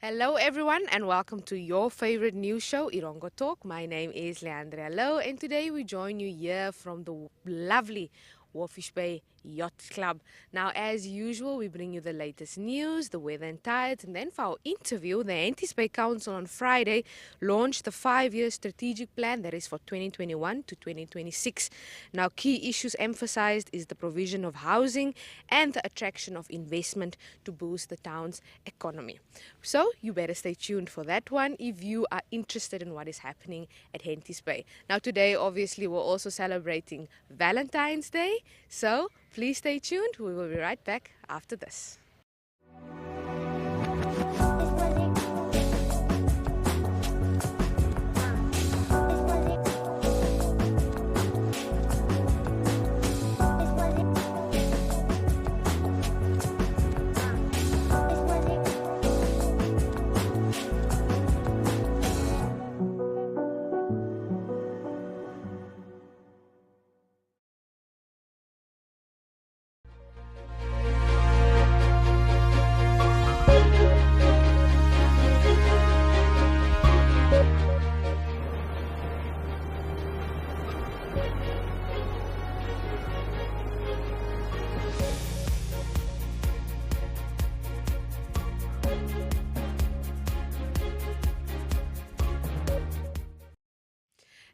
Hello, everyone, and welcome to your favorite news show, Erongo Talk. My name is Leandra Lowe, and today we join you here from the lovely Walvis Bay Yacht Club. Now, as usual, we bring you the latest news, the weather and tides, and then for our interview, the Henties Bay Council on Friday launched the 5-year strategic plan that is for 2021 to 2026. Now, key issues emphasized is the provision of housing and the attraction of investment to boost the town's economy. So, you better stay tuned for that one if you are interested in what is happening at Henties Bay. Now, today, obviously, we're also celebrating Valentine's Day, so please stay tuned. We will be right back after this.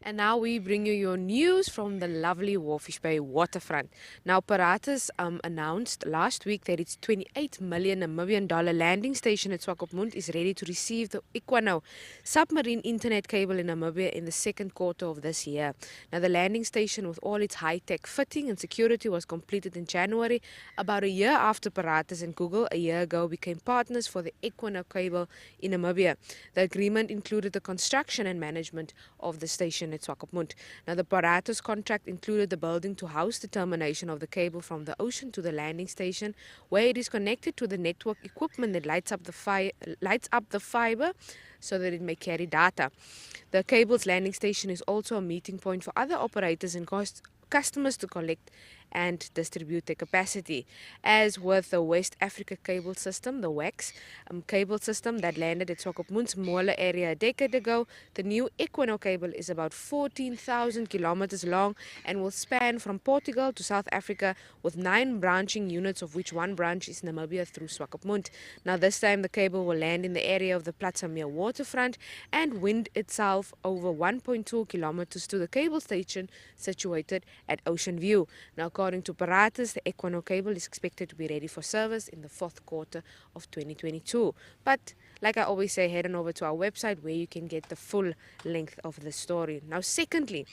And now we bring you your news from the lovely Walvis Bay waterfront. Now, Paratus announced last week that its 28 million Namibian dollar landing station at Swakopmund is ready to receive the Equano submarine internet cable in Namibia in the second quarter of this year. Now, the landing station with all its high-tech fitting and security was completed in January, about a year after Paratus and Google a year ago became partners for the Equano cable in Namibia. The agreement included the construction and management of the station at Swakopmund. Now, the Paratus contract included the building to house the termination of the cable from the ocean to the landing station, where it is connected to the network equipment that lights up the fiber so that it may carry data. The cable's landing station is also a meeting point for other operators and customers to collect and distribute their capacity. As with the West Africa cable system, the WACS cable system that landed at Swakopmund's Mola area a decade ago, the new Equano cable is about 14,000 kilometers long and will span from Portugal to South Africa with 9 branching units, of which 1 branch is Namibia through Swakopmund. Now, this time the cable will land in the area of the Platzamere waterfront and wind itself over 1.2 kilometers to the cable station situated at Ocean View. Now, according to Paratus, the Equano cable is expected to be ready for service in the fourth quarter of 2022. But like I always say, head on over to our website where you can get the full length of the story. Now, secondly,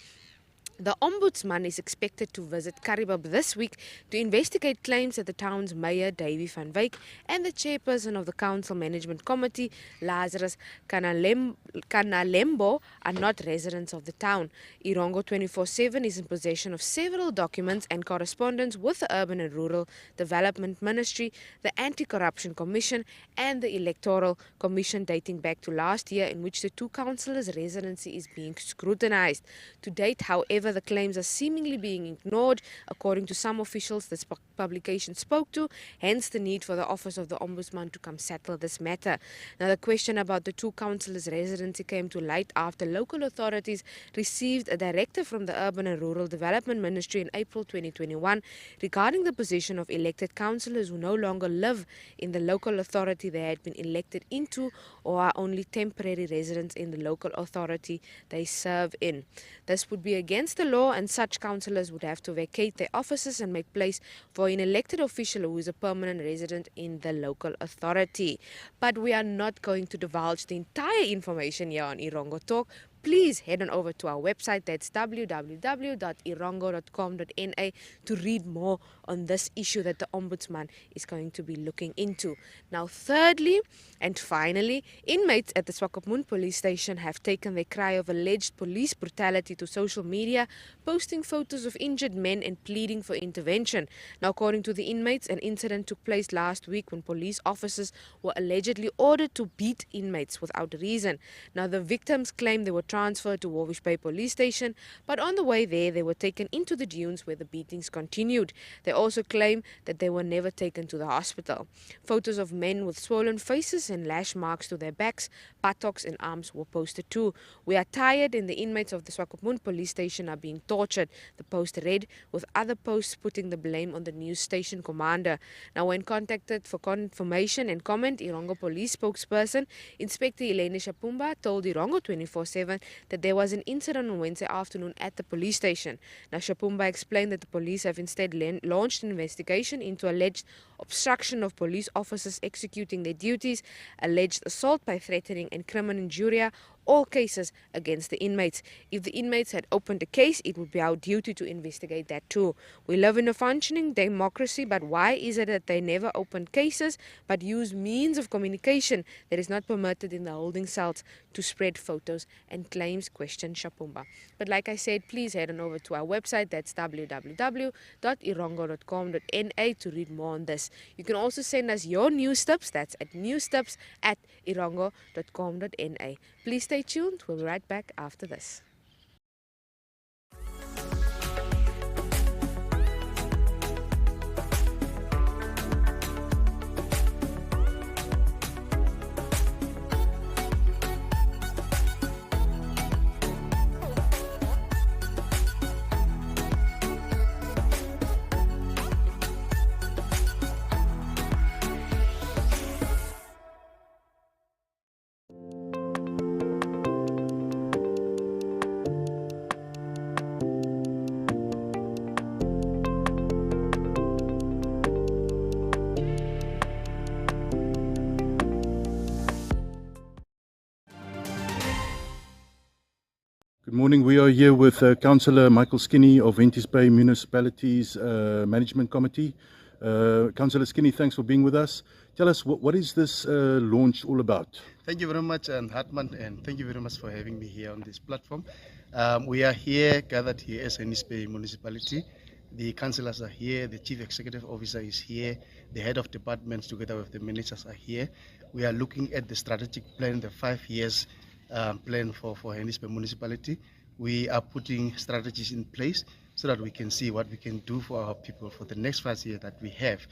the Ombudsman is expected to visit Karibab this week to investigate claims that the town's mayor, Davy van Wyk, and the chairperson of the council management committee, Lazarus Kanalembo, are not residents of the town. Erongo 24/7 is in possession of several documents and correspondence with the Urban and Rural Development Ministry, the Anti-Corruption Commission, and the Electoral Commission dating back to last year, in which the two councillors' residency is being scrutinized. To date, however, the claims are seemingly being ignored, according to some officials this publication spoke to, hence the need for the Office of the Ombudsman to come settle this matter. Now, the question about the two councillors' residency came to light after local authorities received a directive from the Urban and Rural Development Ministry in April 2021 regarding the position of elected councillors who no longer live in the local authority they had been elected into or are only temporary residents in the local authority they serve in. This would be against the law, and such councillors would have to vacate their offices and make place for an elected official who is a permanent resident in the local authority. But we are not going to divulge the entire information here on Erongo Talk. Please head on over to our website, that's www.erongo.com.na, to read more on this issue that the Ombudsman is going to be looking into. Now, thirdly and finally, inmates at the Swakopmund police station have taken their cry of alleged police brutality to social media, posting photos of injured men and pleading for intervention. Now, according to the inmates, an incident took place last week when police officers were allegedly ordered to beat inmates without reason. Now, the victims claim they were transferred to Walvis Bay Police Station, but on the way there, they were taken into the dunes where the beatings continued. They also claim that they were never taken to the hospital. Photos of men with swollen faces and lash marks to their backs, buttocks and arms were posted too. "We are tired and the inmates of the Swakopmund Police Station are being tortured," the post read, with other posts putting the blame on the news station commander. Now, when contacted for confirmation and comment, Erongo Police spokesperson Inspector Elena Shapumba told Erongo 24/7 that there was an incident on Wednesday afternoon at the police station. Now, Shapumba explained that the police have instead launched an investigation into alleged obstruction of police officers executing their duties, alleged assault by threatening and criminal injuria, all cases against the inmates. If the inmates had opened a case, it would be our duty to investigate that too. "We live in a functioning democracy, but why is it that they never open cases but use means of communication that is not permitted in the holding cells to spread photos and claims?" questioned Shapumba. But like I said, please head on over to our website, that's www.erongo.com.na, to read more on this. You can also send us your news tips, that's at newstips@erongo.com.na. Please stay tuned. We'll be right back after this. Good morning. We are here with Councillor Michael Skinny of Henties Bay Municipality's Management Committee. Councillor Skinny, thanks for being with us. Tell us, what is this launch all about? Thank you very much, Hartman, and thank you very much for having me here on this platform. We are here, gathered here as Henties Bay Municipality. The councillors are here, the Chief Executive Officer is here, the head of departments together with the managers are here. We are looking at the strategic plan, the 5 years plan for Henties Bay Municipality. We are putting strategies in place so that we can see what we can do for our people for the next 5 years that we have.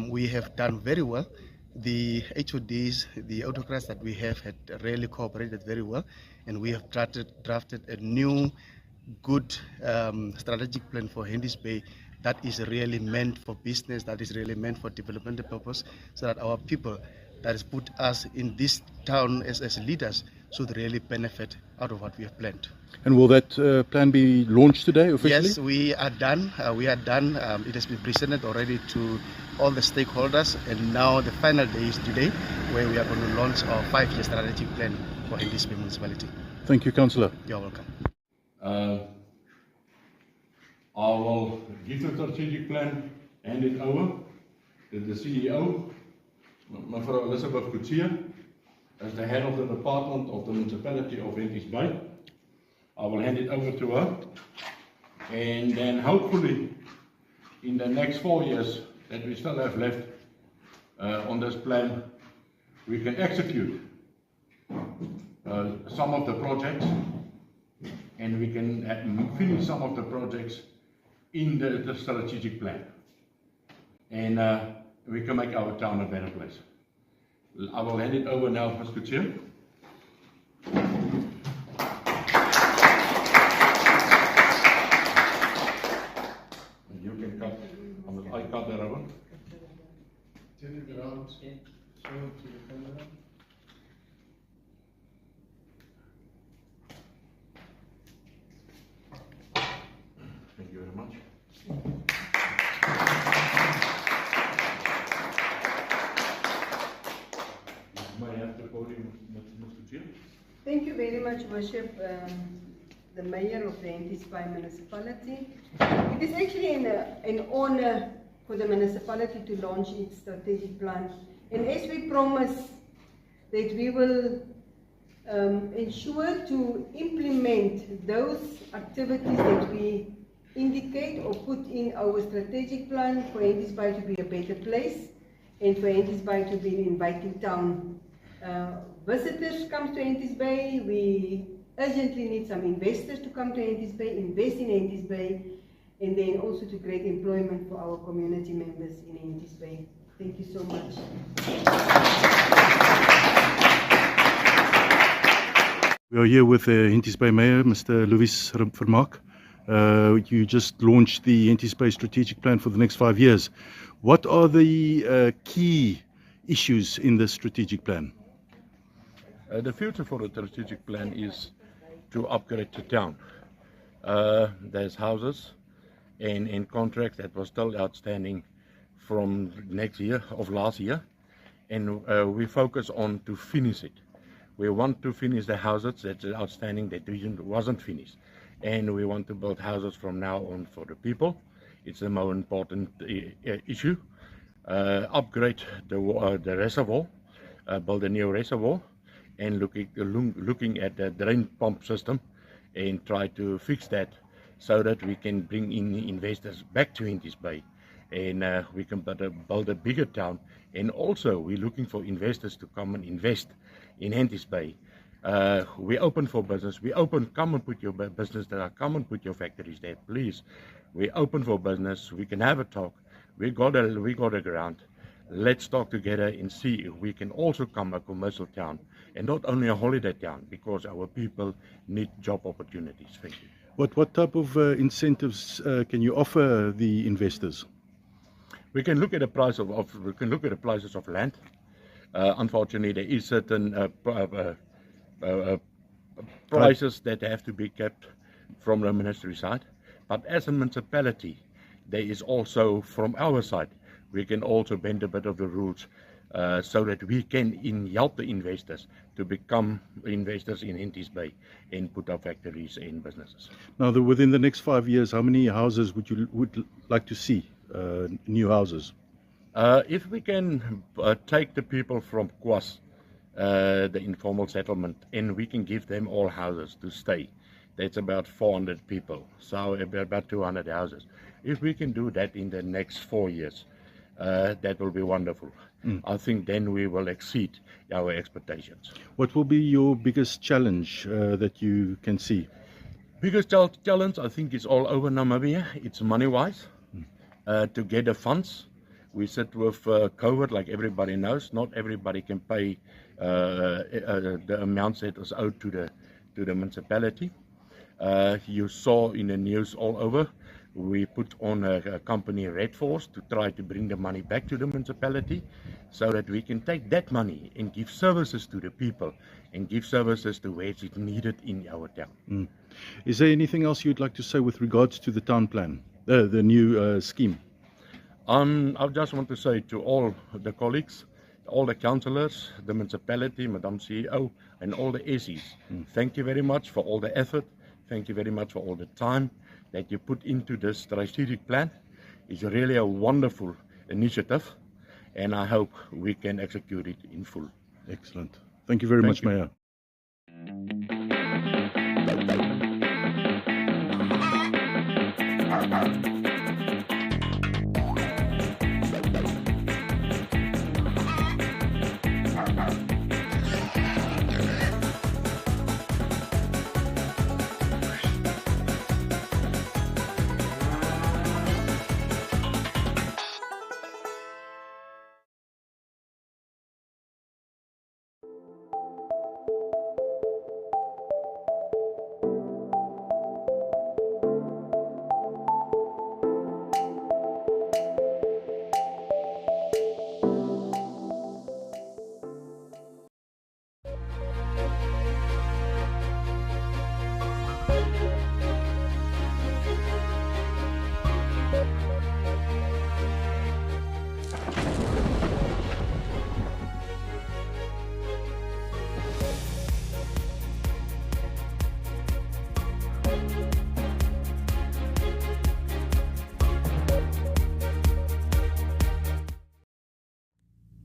We have done very well. The HODs, the autocrats that we have had really cooperated very well, and we have drafted a new good strategic plan for Henties Bay that is really meant for business, that is really meant for developmental purpose, so that our people that has put us in this town as leaders should really benefit out of what we have planned. And will that plan be launched today officially? Yes, we are done. It has been presented already to all the stakeholders, and now the final day is today, where we are going to launch our 5-year strategic plan for Henties Bay Municipality. Thank you, Councillor. You're welcome. I will give the strategic plan, hand it over to the CEO, Mevrouw Elizabeth Coetzee, as the head of the department of the municipality of Henties Bay. I will hand it over to her, and then hopefully in the next 4 years that we still have left on this plan, we can execute some of the projects, and we can finish some of the projects in the strategic plan, and we can make our town a better place. I will hand it over now, Ms. Coetzee. You can cut, I cut the rubber. Turn it around, show it to the camera. Thank you very much. Thank you very much, Worship, the Mayor of the Henties Bay Municipality. It is actually an honor for the municipality to launch its strategic plan. And as we promise that we will ensure to implement those activities that we indicate or put in our strategic plan for Henties Bay to be a better place and for Henties Bay to be an inviting town. Visitors come to Henties Bay, we urgently need some investors to come to Henties Bay, invest in Henties Bay, and then also to create employment for our community members in Henties Bay. Thank you so much. We are here with the Henties Bay Mayor, Mr. Walvis Vermaak. You just launched the Henties Bay strategic plan for the next 5 years. What are the key issues in the strategic plan? The future for the strategic plan is to upgrade the town. There's houses and contracts that were still outstanding from last year, and we focus on to finish it. We want to finish the houses that's outstanding that wasn't finished, and we want to build houses from now on for the people. It's the more important issue. Upgrade the reservoir, build a new reservoir, and looking at the drain pump system and try to fix that so that we can bring in investors back to Henties Bay, and we can build a bigger town. And also we're looking for investors to come and invest in Henties Bay. We're open for business. Come and put your business there, come and put your factories there, please. We're open for business. We can have a talk. We got a ground. Let's talk together and see if we can also come a commercial town and not only a holiday town, because our people need job opportunities. Thank you. What type of incentives can you offer the investors? We can look at the price prices of land. Unfortunately, there is certain prices that have to be kept from the ministry side. But as a municipality, there is also from our side, we can also bend a bit of the rules so that we can help the investors to become investors in Henties Bay and put up factories and businesses. Now, within the next 5 years, how many houses would you like to see, new houses? If we can take the people from Kwas, the informal settlement, and we can give them all houses to stay, that's about 400 people, so about 200 houses. If we can do that in the next 4 years, that will be wonderful. I think then we will exceed our expectations. What will be your biggest challenge that you can see? Biggest challenge, I think, is all over Namibia. It's money-wise, to get the funds. We sit with COVID, like everybody knows. Not everybody can pay the amounts that was owed to the municipality. You saw in the news all over, we put on a company, Red Force, to try to bring the money back to the municipality so that we can take that money and give services to the people and give services to where it's needed in our town. Is there anything else you'd like to say with regards to the town plan, the new scheme? I just want to say to all the colleagues, all the councillors, the municipality, Madam CEO, and all the SEs, thank you very much for all the effort. Thank you very much for all the time that you put into this strategic plan. It's really a wonderful initiative, and I hope we can execute it in full. Excellent. Thank you very much, Mayor.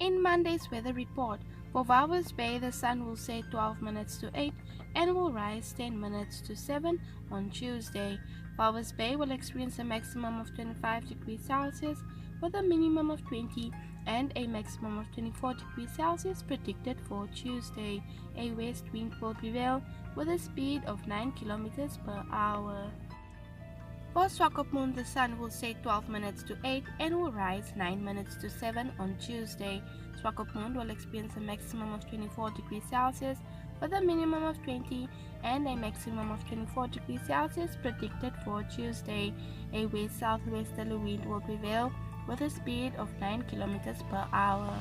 In Monday's weather report, for Walvis Bay, the sun will set 12 minutes to 8 and will rise 10 minutes to 7 on Tuesday. Walvis Bay will experience a maximum of 25 degrees Celsius with a minimum of 20 and a maximum of 24 degrees Celsius predicted for Tuesday. A west wind will prevail with a speed of 9 kilometers per hour. For Swakopmund, the sun will set 12 minutes to 8 and will rise 9 minutes to 7 on Tuesday. Swakopmund will experience a maximum of 24 degrees Celsius with a minimum of 20 and a maximum of 24 degrees Celsius predicted for Tuesday. A west-southwesterly wind will prevail with a speed of 9 kilometers per hour.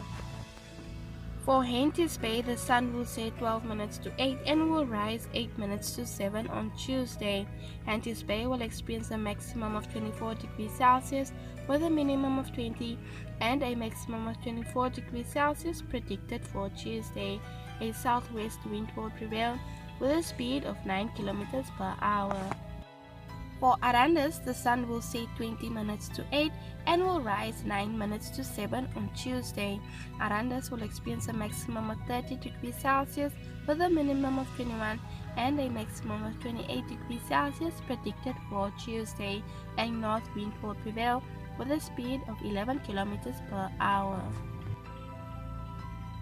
For Henties Bay, the sun will set 12 minutes to 8 and will rise 8 minutes to 7 on Tuesday. Henties Bay will experience a maximum of 24 degrees Celsius with a minimum of 20 and a maximum of 24 degrees Celsius predicted for Tuesday. A southwest wind will prevail with a speed of 9 kilometers per hour. For Arandas, the sun will set 20 minutes to 8 and will rise 9 minutes to 7 on Tuesday. Arandas will experience a maximum of 30 degrees Celsius with a minimum of 21 and a maximum of 28 degrees Celsius predicted for Tuesday. A north wind will prevail with a speed of 11 kilometers per hour.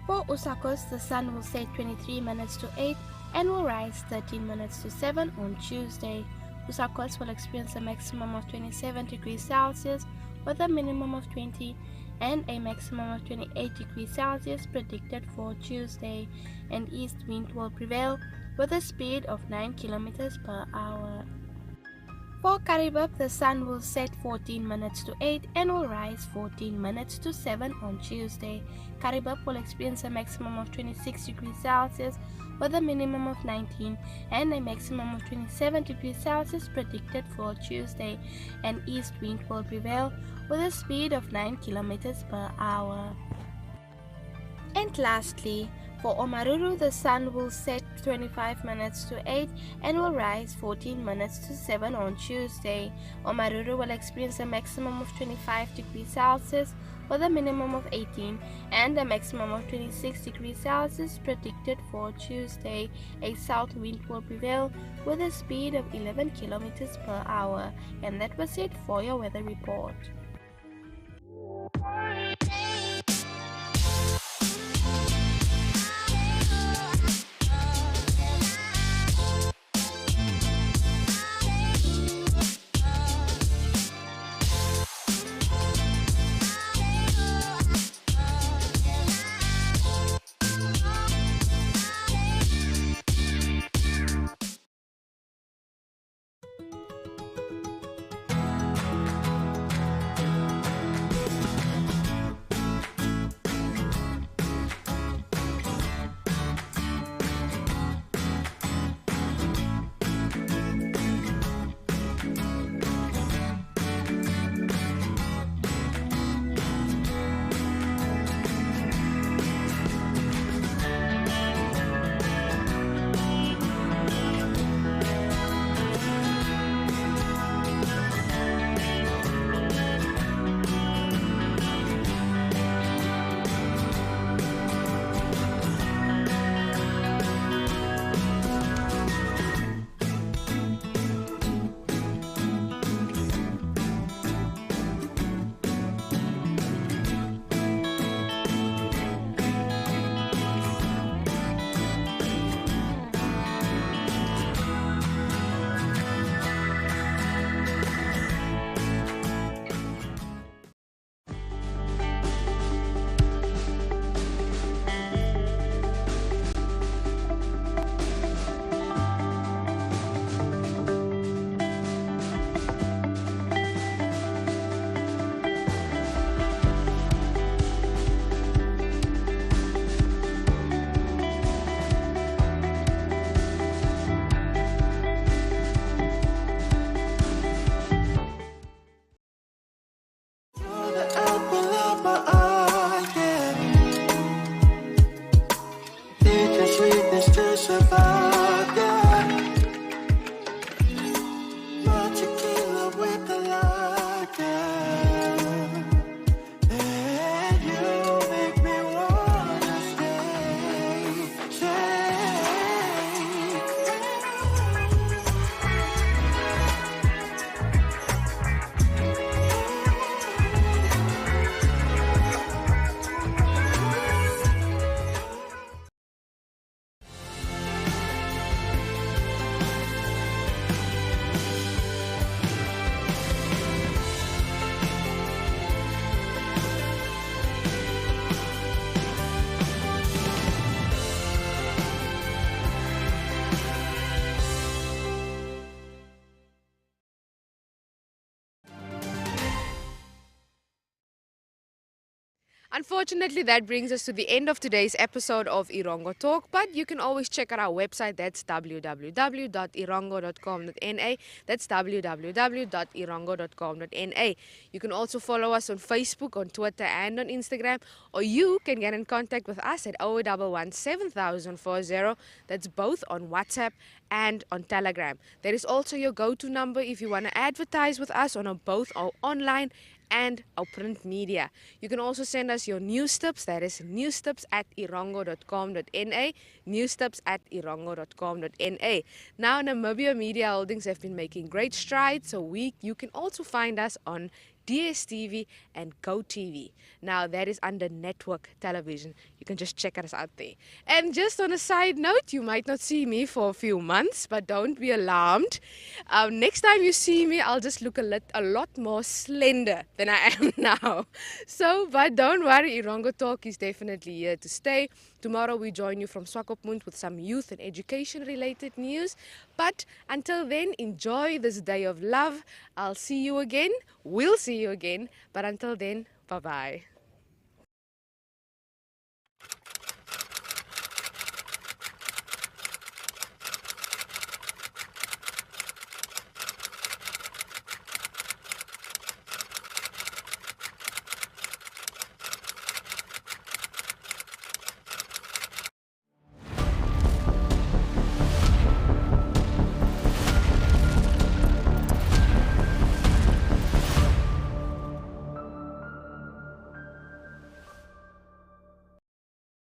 For Usakos, the sun will set 23 minutes to 8 and will rise 13 minutes to 7 on Tuesday. Usakos will experience a maximum of 27 degrees Celsius with a minimum of 20 and a maximum of 28 degrees Celsius predicted for Tuesday. An east wind will prevail with a speed of 9 kilometers per hour. For Karibab, the sun will set 14 minutes to 8 and will rise 14 minutes to 7 on Tuesday. Karibab will experience a maximum of 26 degrees Celsius with a minimum of 19 and a maximum of 27 degrees Celsius predicted for Tuesday. An east wind will prevail with a speed of 9 kilometers per hour. And lastly, for Omaruru, the sun will set 25 minutes to 8 and will rise 14 minutes to 7 on Tuesday. Omaruru will experience a maximum of 25 degrees Celsius with a minimum of 18 and a maximum of 26 degrees Celsius predicted for Tuesday. A south wind will prevail with a speed of 11 kilometers per hour. And that was it for your weather report. Unfortunately, that brings us to the end of today's episode of Erongo Talk, but you can always check out our website. That's www.erongo.com.na. That's www.erongo.com.na. You can also follow us on Facebook, on Twitter, and on Instagram, or you can get in contact with us at 011 7040. That's both on WhatsApp and on Telegram. There is also your go-to number if you want to advertise with us on both our online and our print media. You can also send us your news tips. That is newstips@erongo.com.na, newstips@erongo.com.na. Now, Namibia Media Holdings have been making great strides, so you can also find us on DSTV and GoTV. Now that is under network television. You can just check us out there. And just on a side note, you might not see me for a few months, but don't be alarmed. Next time you see me, I'll just look a lot more slender than I am now. So, but don't worry, Erongo Talk is definitely here to stay. Tomorrow we join you from Swakopmund with some youth and education related news. But until then, enjoy this day of love. I'll see you again. We'll see you again. But until then, bye-bye.